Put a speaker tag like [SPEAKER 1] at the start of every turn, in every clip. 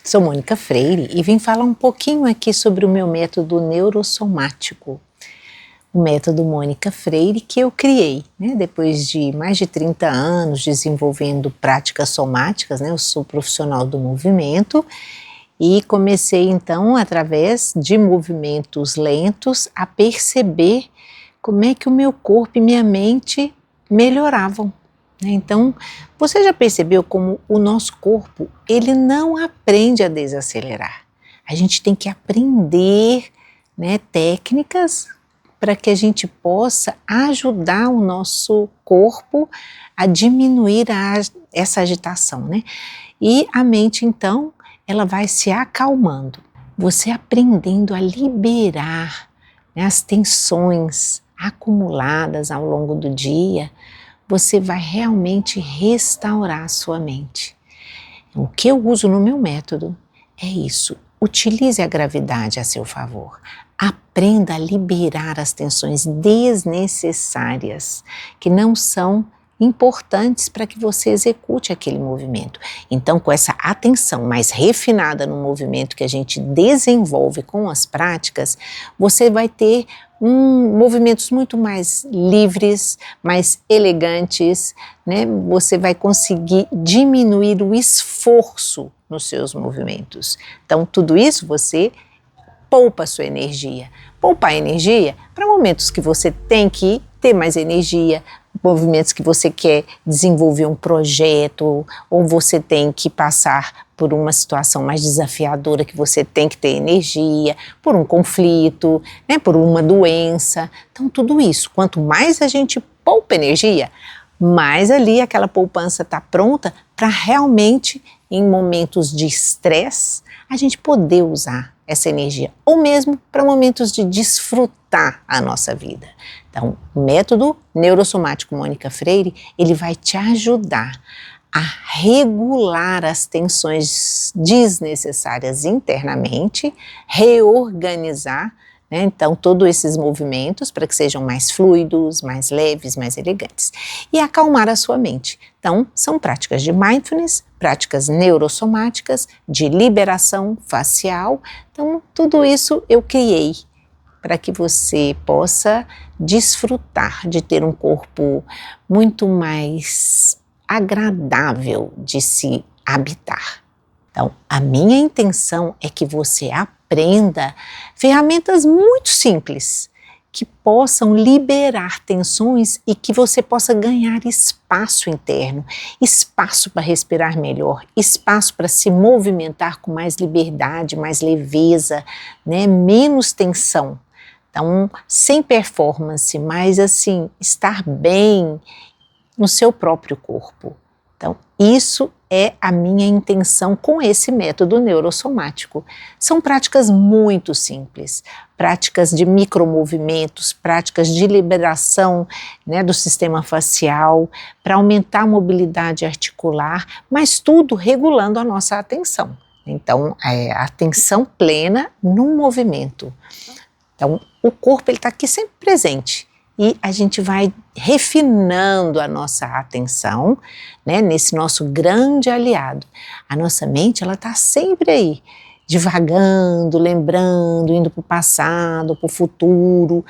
[SPEAKER 1] Sou Mônica Freire e vim falar um pouquinho aqui sobre o meu método neurosomático. O método Mônica Freire que eu criei, depois de mais de 30 anos desenvolvendo práticas somáticas, eu sou profissional do movimento e comecei então, através de movimentos lentos, a perceber como é que o meu corpo e minha mente melhoravam. Então, você já percebeu como o nosso corpo, ele não aprende a desacelerar. A gente tem que aprender técnicas para que a gente possa ajudar o nosso corpo a diminuir essa agitação, E a mente, então, ela vai se acalmando. Você aprendendo a liberar as tensões acumuladas ao longo do dia, você vai realmente restaurar a sua mente. O que eu uso no meu método é isso. Utilize a gravidade a seu favor. Aprenda a liberar as tensões desnecessárias, que não são importantes para que você execute aquele movimento. Então, com essa atenção mais refinada no movimento que a gente desenvolve com as práticas, você vai ter movimentos muito mais livres, mais elegantes, Você vai conseguir diminuir o esforço nos seus movimentos. Então, tudo isso você poupa a sua energia. Poupar energia para momentos que você tem que ter mais energia, movimentos que você quer desenvolver um projeto, ou você tem que passar por uma situação mais desafiadora que você tem que ter energia, por um conflito, por uma doença. Então tudo isso, quanto mais a gente poupa energia, mais ali aquela poupança está pronta para realmente, em momentos de estresse, a gente poder usar essa energia, ou mesmo para momentos de desfrutar a nossa vida. Então, o método neurosomático Mônica Freire, ele vai te ajudar a regular as tensões desnecessárias internamente, reorganizar, então todos esses movimentos para que sejam mais fluidos, mais leves, mais elegantes e acalmar a sua mente. Então, são práticas de mindfulness, práticas neurosomáticas, de liberação facial. Então, tudo isso eu criei para que você possa desfrutar de ter um corpo muito mais agradável de se habitar. Então, a minha intenção é que você aprenda ferramentas muito simples que possam liberar tensões e que você possa ganhar espaço interno, espaço para respirar melhor, espaço para se movimentar com mais liberdade, mais leveza, menos tensão. Então, sem performance, mas assim, estar bem no seu próprio corpo. Então, isso é a minha intenção com esse método neurosomático. São práticas muito simples, práticas de micromovimentos, práticas de liberação do sistema facial, para aumentar a mobilidade articular, mas tudo regulando a nossa atenção. Então, a atenção plena no movimento. Então, o corpo está aqui sempre presente e a gente vai refinando a nossa atenção, nesse nosso grande aliado. A nossa mente, ela está sempre aí, divagando, lembrando, indo para o passado, para o futuro,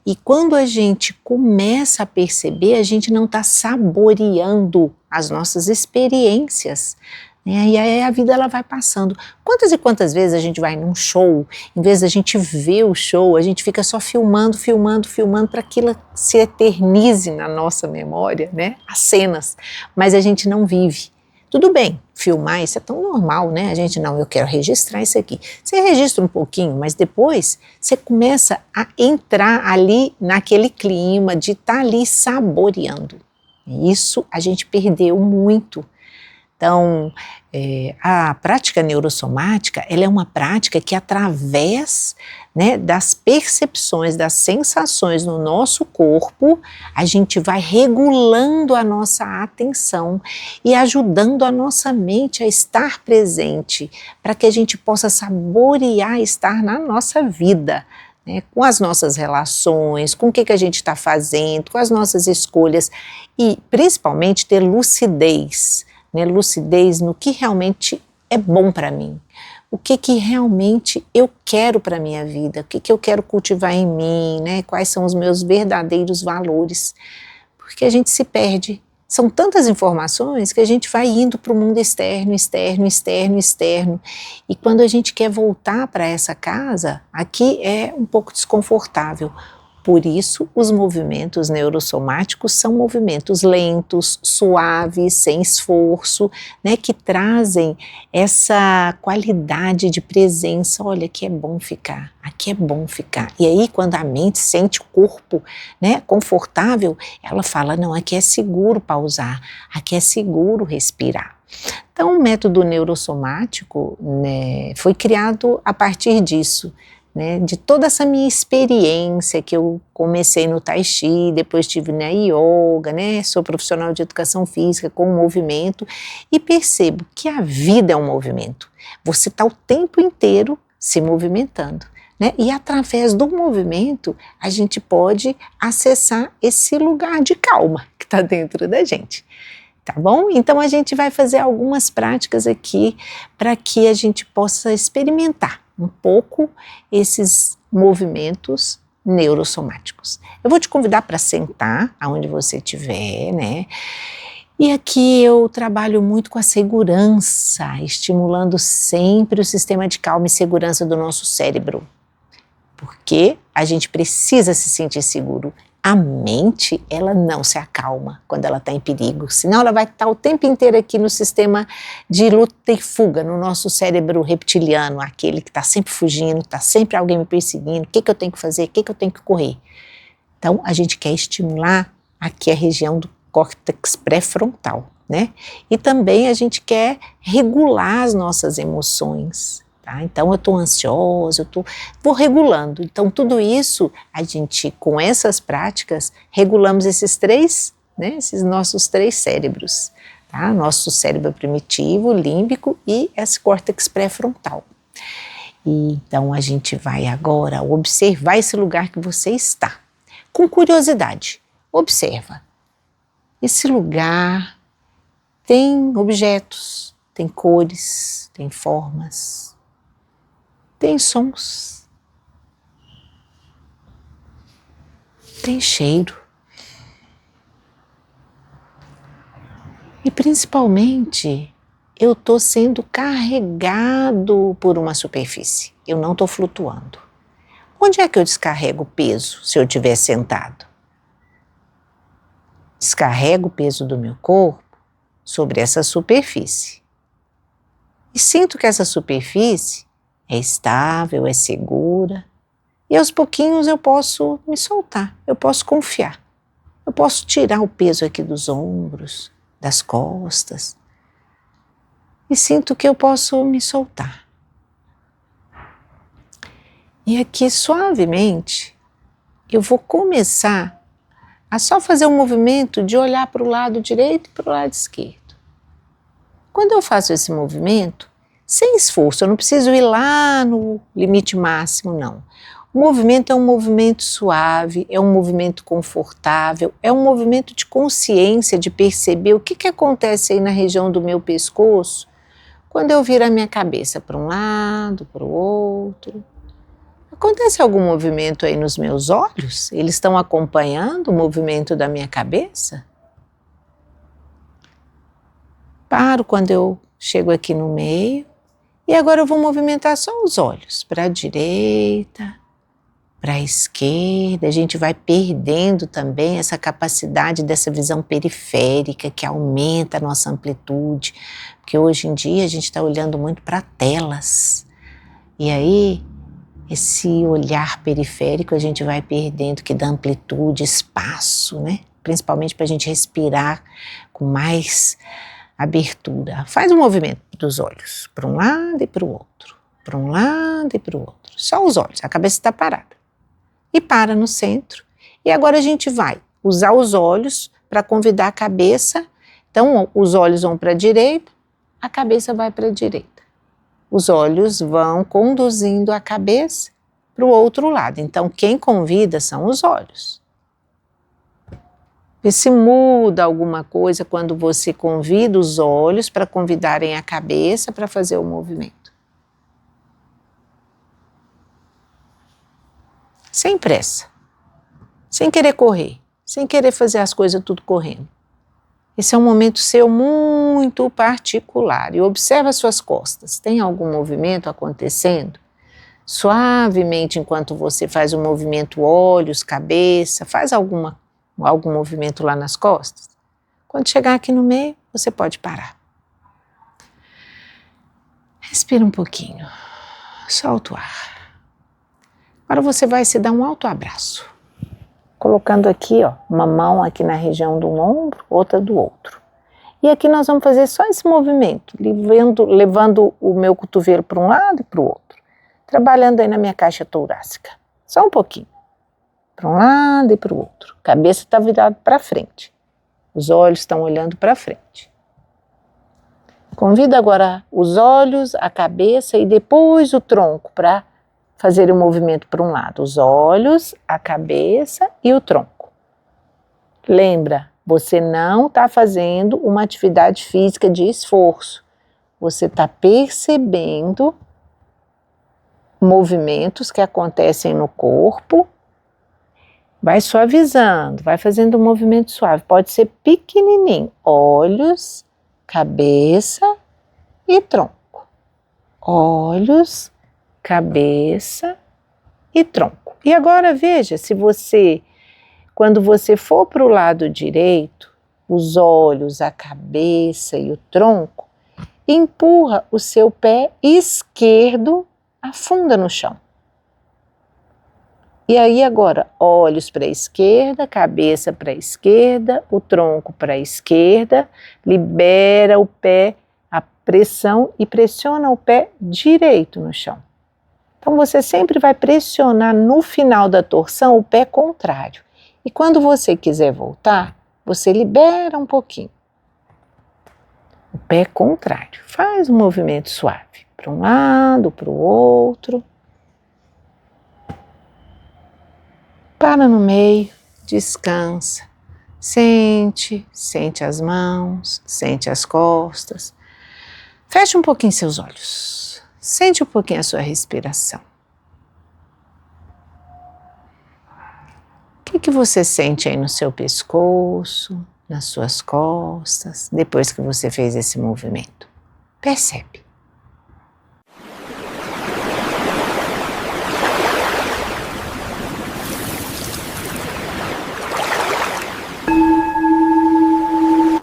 [SPEAKER 1] E quando a gente começa a perceber, a gente não está saboreando as nossas experiências, E aí a vida ela vai passando. Quantas e quantas vezes a gente vai num show, em vez da gente ver o show, a gente fica só filmando para que aquilo se eternize na nossa memória, as cenas, mas a gente não vive. Tudo bem, filmar isso é tão normal, A gente eu quero registrar isso aqui. Você registra um pouquinho, mas depois você começa a entrar ali naquele clima de estar ali saboreando. Isso a gente perdeu muito. Então, a prática neurosomática, ela é uma prática que através das percepções, das sensações no nosso corpo, a gente vai regulando a nossa atenção e ajudando a nossa mente a estar presente, para que a gente possa saborear estar na nossa vida, com as nossas relações, com o que a gente está fazendo, com as nossas escolhas e principalmente ter lucidez, lucidez no que realmente é bom para mim, o que realmente eu quero para a minha vida, o que eu quero cultivar em mim, né? Quais são os meus verdadeiros valores, porque a gente se perde. São tantas informações que a gente vai indo para o mundo externo, externo, externo, externo. E quando a gente quer voltar para essa casa, aqui é um pouco desconfortável. Por isso, os movimentos neurosomáticos são movimentos lentos, suaves, sem esforço, né, que trazem essa qualidade de presença. Olha, aqui é bom ficar, aqui é bom ficar. E aí, quando a mente sente o corpo, né, confortável, ela fala, não, aqui é seguro pausar, aqui é seguro respirar. Então, o método neurosomático, né, foi criado a partir disso, né, de toda essa minha experiência que eu comecei no Tai Chi, depois tive na Yoga, né, sou profissional de educação física com movimento e percebo que a vida é um movimento. Você está o tempo inteiro se movimentando, né, e através do movimento a gente pode acessar esse lugar de calma que está dentro da gente. Tá bom? Então a gente vai fazer algumas práticas aqui para que a gente possa experimentar um pouco esses movimentos neurosomáticos. Eu vou te convidar para sentar aonde você estiver, né? E aqui eu trabalho muito com a segurança, estimulando sempre o sistema de calma e segurança do nosso cérebro, porque a gente precisa se sentir seguro. A mente, ela não se acalma quando ela está em perigo, senão ela vai estar o tempo inteiro aqui no sistema de luta e fuga, no nosso cérebro reptiliano, aquele que está sempre fugindo, está sempre alguém me perseguindo, o que eu tenho que fazer, o que eu tenho que correr. Então, a gente quer estimular aqui a região do córtex pré-frontal, né? E também a gente quer regular as nossas emoções. Tá? Então eu estou ansiosa, vou regulando. Então tudo isso, a gente com essas práticas, regulamos esses três, né, esses nossos três cérebros. Tá? Nosso cérebro primitivo, límbico e esse córtex pré-frontal. E então a gente vai agora observar esse lugar que você está. Com curiosidade, observa. Esse lugar tem objetos, tem cores, tem formas. Tem sons, tem cheiro e principalmente eu estou sendo carregado por uma superfície, eu não estou flutuando. Onde é que eu descarrego o peso se eu estiver sentado? Descarrego o peso do meu corpo sobre essa superfície e sinto que essa superfície é estável, é segura, e aos pouquinhos eu posso me soltar, eu posso confiar, eu posso tirar o peso aqui dos ombros, das costas, e sinto que eu posso me soltar. E aqui suavemente eu vou começar a só fazer um movimento de olhar para o lado direito e para o lado esquerdo. Quando eu faço esse movimento, sem esforço, eu não preciso ir lá no limite máximo, não. O movimento é um movimento suave, é um movimento confortável, é um movimento de consciência, de perceber o que acontece aí na região do meu pescoço quando eu viro a minha cabeça para um lado, para o outro. Acontece algum movimento aí nos meus olhos? Eles estão acompanhando o movimento da minha cabeça? Paro quando eu chego aqui no meio. E agora eu vou movimentar só os olhos, para a direita, para a esquerda. A gente vai perdendo também essa capacidade dessa visão periférica que aumenta a nossa amplitude, porque hoje em dia a gente está olhando muito para telas. E aí, esse olhar periférico a gente vai perdendo, que dá amplitude, espaço, né? Principalmente para a gente respirar com mais abertura. Faz um movimento dos olhos, para um lado e para o outro, para um lado e para o outro. Só os olhos, a cabeça está parada. E para no centro. E agora a gente vai usar os olhos para convidar a cabeça. Então, os olhos vão para a direita, a cabeça vai para a direita. Os olhos vão conduzindo a cabeça para o outro lado. Então, quem convida são os olhos. Vê se muda alguma coisa quando você convida os olhos para convidarem a cabeça para fazer o movimento. Sem pressa, sem querer correr, sem querer fazer as coisas tudo correndo. Esse é um momento seu muito particular. E observa suas costas. Tem algum movimento acontecendo? Suavemente, enquanto você faz o movimento olhos, cabeça, faz algum movimento lá nas costas. Quando chegar aqui no meio, você pode parar. Respira um pouquinho. Solta o ar. Agora você vai se dar um alto abraço. Colocando aqui, ó, uma mão aqui na região do ombro, outra do outro. E aqui nós vamos fazer só esse movimento, levando o meu cotovelo para um lado e para o outro. Trabalhando aí na minha caixa torácica. Só um pouquinho. Para um lado e para o outro. A cabeça está virada para frente. Os olhos estão olhando para frente. Convido agora os olhos, a cabeça e depois o tronco para fazer o movimento para um lado. Os olhos, a cabeça e o tronco. Lembra, você não está fazendo uma atividade física de esforço. Você está percebendo movimentos que acontecem no corpo. Vai suavizando, vai fazendo um movimento suave. Pode ser pequenininho. Olhos, cabeça e tronco. Olhos, cabeça e tronco. E agora veja, quando você for para o lado direito, os olhos, a cabeça e o tronco, empurra o seu pé esquerdo, afunda no chão. E aí agora, olhos para a esquerda, cabeça para a esquerda, o tronco para a esquerda, libera o pé, a pressão e pressiona o pé direito no chão. Então você sempre vai pressionar no final da torção o pé contrário. E quando você quiser voltar, você libera um pouquinho. O pé contrário. Faz um movimento suave. Para um lado, para o outro. Para no meio, descansa. Sente as mãos, sente as costas. Feche um pouquinho seus olhos. Sente um pouquinho a sua respiração. O que você sente aí no seu pescoço, nas suas costas, depois que você fez esse movimento? Percebe.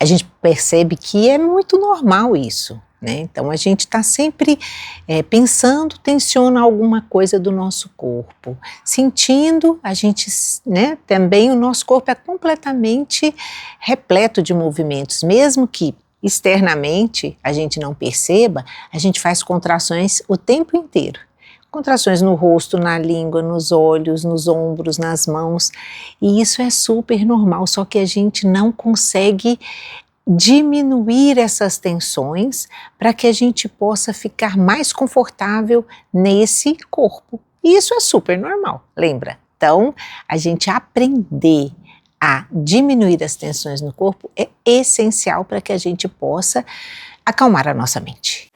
[SPEAKER 1] A gente percebe que é muito normal isso, né? Então a gente está sempre pensando, tensiona alguma coisa do nosso corpo, sentindo, a gente, né? Também o nosso corpo é completamente repleto de movimentos, mesmo que externamente a gente não perceba, a gente faz contrações o tempo inteiro. Contrações no rosto, na língua, nos olhos, nos ombros, nas mãos, e isso é super normal, só que a gente não consegue diminuir essas tensões para que a gente possa ficar mais confortável nesse corpo. E isso é super normal, lembra? Então, a gente aprender a diminuir as tensões no corpo é essencial para que a gente possa acalmar a nossa mente.